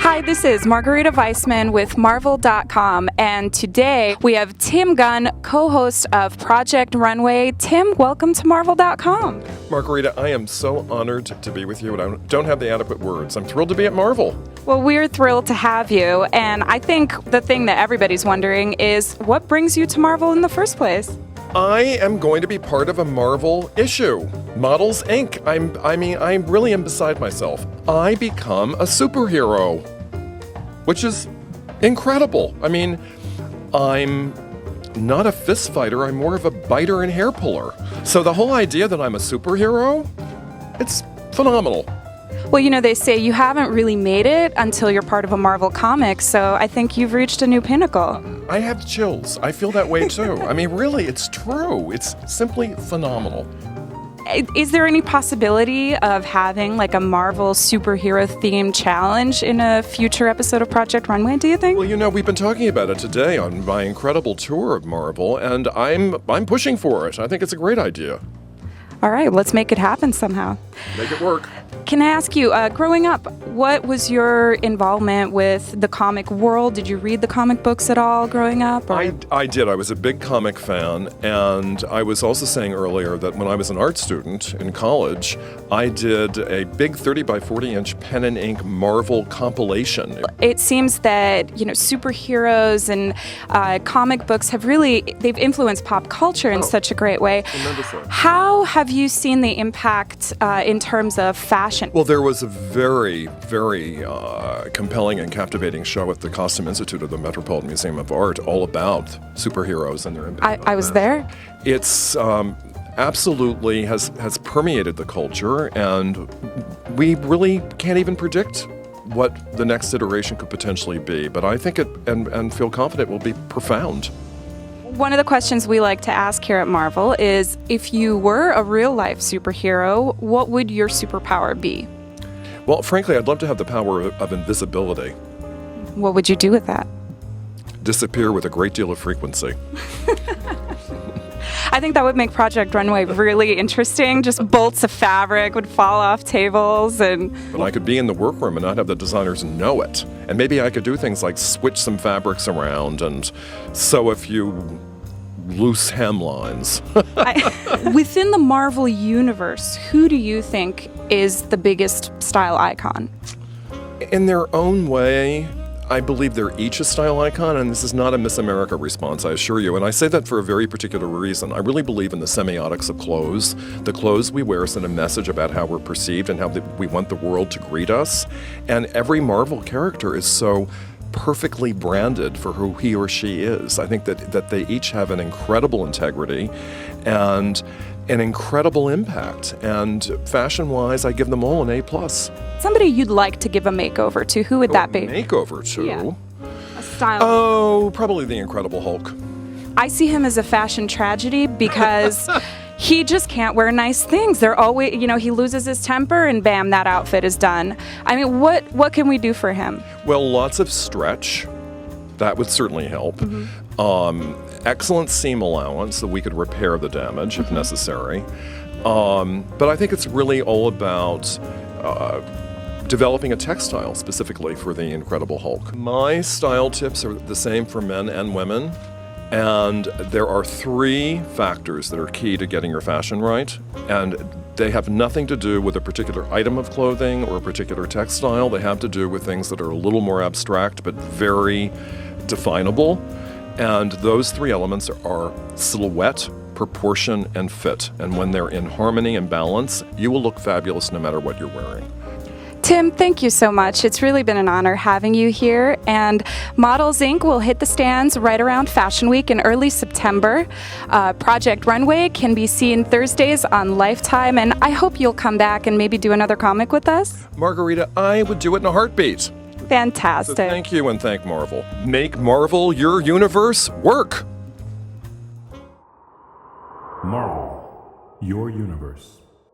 Hi, this is Margarita Weissman with Marvel.com, and today we have Tim Gunn, co-host of Project Runway. Tim, welcome to Marvel.com. Margarita, I am so honored to be with you, and I don't have the adequate words. I'm thrilled to be at Marvel. Well, we're thrilled to have you, and I think the thing that everybody's wondering is what brings you to Marvel in the first place? I am going to be part of a Marvel issue, Models Inc. I really am beside myself. I become a superhero, which is incredible. I mean, I'm not a fist fighter, I'm more of a biter and hair puller. So the whole idea that I'm a superhero, it's phenomenal. Well, you know, they say you haven't really made it until you're part of a Marvel comic, so I think you've reached a new pinnacle. I have chills. I feel that way too. I mean, really, it's true. It's simply phenomenal. Is there any possibility of having like a Marvel superhero-themed challenge in a future episode of Project Runway, do you think? Well, you know, we've been talking about it today on my incredible tour of Marvel, and I'm pushing for it. I think it's a great idea. All right, let's make it happen somehow. Make it work. Can I ask you, growing up, what was your involvement with the comic world? Did you read the comic books at all growing up? Or? I did. I was a big comic fan, and I was also saying earlier that when I was an art student in college, I did a big 30 by 40 inch pen and ink Marvel compilation. It seems that, you know, superheroes and comic books have they've influenced pop culture in such a great way. Tremendously. How have you seen the impact in terms of fashion? Well, there was a very, very compelling and captivating show at the Costume Institute of the Metropolitan Museum of Art all about superheroes and their impact. I was there. It's absolutely has permeated the culture, and we really can't even predict what the next iteration could potentially be. But I think it and feel confident will be profound. One of the questions we like to ask here at Marvel is, if you were a real-life superhero, what would your superpower be? Well, frankly, I'd love to have the power of invisibility. What would you do with that? Disappear with a great deal of frequency. I think that would make Project Runway really interesting. Just bolts of fabric would fall off tables and... But I could be in the workroom and not have the designers know it. And maybe I could do things like switch some fabrics around and sew a few loose hemlines. Within the Marvel universe, who do you think is the biggest style icon? In their own way, I believe they're each a style icon, and this is not a Miss America response, I assure you. And I say that for a very particular reason. I really believe in the semiotics of clothes. The clothes we wear send a message about how we're perceived and how we want the world to greet us. And every Marvel character is so perfectly branded for who he or she is. I think that they each have an incredible integrity and an incredible impact. And fashion-wise, I give them all an A+. Somebody you'd like to give a makeover to, who would that be? Makeover to? Yeah. A style. Oh, probably the Incredible Hulk. I see him as a fashion tragedy because he just can't wear nice things. They're always, you know, he loses his temper and bam, that outfit is done. I mean, what can we do for him? Well, lots of stretch. That would certainly help. Mm-hmm. Excellent seam allowance so we could repair the damage if necessary. But I think it's really all about developing a textile specifically for the Incredible Hulk. My style tips are the same for men and women. And there are 3 factors that are key to getting your fashion right. And they have nothing to do with a particular item of clothing or a particular textile. They have to do with things that are a little more abstract but very definable. And those 3 elements are silhouette, proportion, and fit. And when they're in harmony and balance, you will look fabulous no matter what you're wearing. Tim, thank you so much. It's really been an honor having you here. And Models Inc. will hit the stands right around Fashion Week in early September. Project Runway can be seen Thursdays on Lifetime, and I hope you'll come back and maybe do another comic with us. Margarita, I would do it in a heartbeat. Fantastic. So thank you and thank Marvel. Make Marvel your universe work. Marvel, your universe.